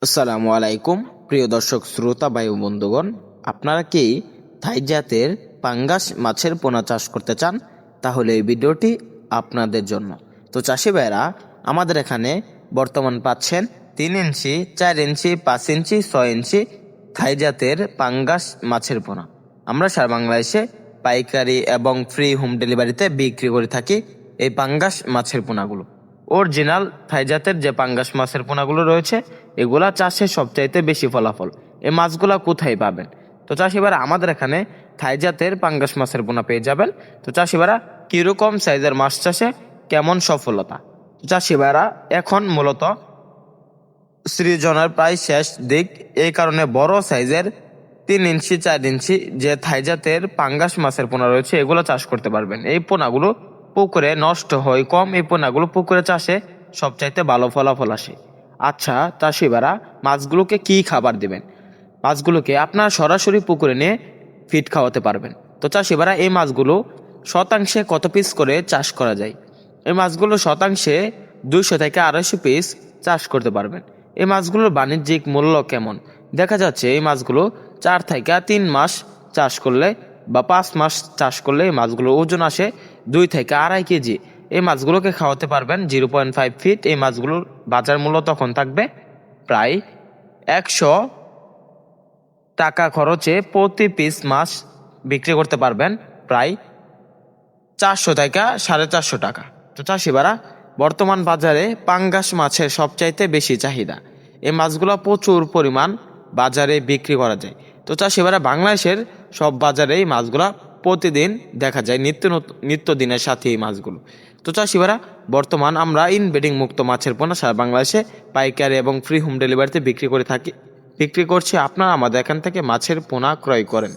আসসালামু আলাইকুম প্রিয় দর্শক শ্রোতা বায়ু বন্ধুগণ, আপনারা কি থাই জাতের পাঙ্গাস মাছের পোনা চাষ করতে চান? তাহলে এই ভিডিওটি আপনাদের জন্য। তো চাষি ভাইরা, আমাদের এখানে বর্তমান পাচ্ছেন 3 ইঞ্চি, 4 ইঞ্চি, 5 ইঞ্চি, 6 ইঞ্চি থাই জাতের পাঙ্গাস মাছের পোনা। আমরা সারা বাংলাদেশে পাইকারি এবং ফ্রি হোম ডেলিভারিতে বিক্রি করে থাকি এই পাঙ্গাস মাছের পোনাগুলো। অরিজিনাল থাই জাতের যে পাঙ্গাস মাছের পোনাগুলো রয়েছে, এগুলা চাষে সবচাইতে বেশি ফলাফল। এই মাছগুলা কোথায় পাবেন? তো চাষিবারা, আমাদের এখানে থাই জাতের পাঙ্গাস মাছের পোনা পেয়ে যাবেন। তো চাষিবারা, কিরকম সাইজের মাছ চাষে কেমন সফলতা? চাষিবারা, এখন মূলত সৃজনের প্রায় শেষ দিক, এই কারণে বড় সাইজের 3 ইঞ্চি, 4 ইঞ্চি যে থাই জাতের পাঙ্গাস মাছের পোনা রয়েছে, এগুলো চাষ করতে পারবেন। এই পোনাগুলো পুকুরে নষ্ট হয় কম, এই পোনাগুলো পুকুরে চাষে সবচাইতে ভালো ফলাফল আসে। আচ্ছা চাষিবারা, মাছগুলোকে কি খাবার দিবেন? মাছগুলোকে আপনারা সরাসরি পুকুরে নিয়ে ফিড খাওয়াতে পারবেন। তো চাষিবারা, এই মাছগুলো শতাংশে কত পিস করে চাষ করা যায়? এই মাছগুলো শতাংশে 200 থেকে 250 পিস চাষ করতে পারবেন। এই মাছগুলোর বাণিজ্যিক মূল্য কেমন? দেখা যাচ্ছে এই মাছগুলো 4 থেকে 3 মাস চাষ করলে বা 5 মাস চাষ করলে এই মাছগুলোর ওজন আসে 2 থেকে 2.5 কেজি। এই মাছগুলোকে খাওয়াতে পারবেন 0.5 ফিট। এই মাছগুলোর বাজার মূল্য তখন থাকবে প্রায় 100 টাকা খরচে প্রতি পিস মাছ বিক্রি করতে পারবেন প্রায় 400 থেকে 450 টাকা। তো চাষিবারা, বর্তমান বাজারে পাঙ্গাস মাছের সবচাইতে বেশি চাহিদা। এই মাছগুলো প্রচুর পরিমাণ বাজারে বিক্রি করা যায়। তো চাষিবারা, বাংলাদেশের সব বাজারে এই মাছগুলো প্রতিদিন দেখা যায়, নিত্যদিনের সাথে এই মাছগুলো। তো চাষিবারা, বর্তমান আমরা ইনব্রিডিং মুক্ত মাছের পোনা সারা বাংলাদেশে পাইকারি এবং ফ্রি হোম ডেলিভারিতে বিক্রি করছি। আপনারা আমাদের এখান থেকে মাছের পোনা ক্রয় করেন।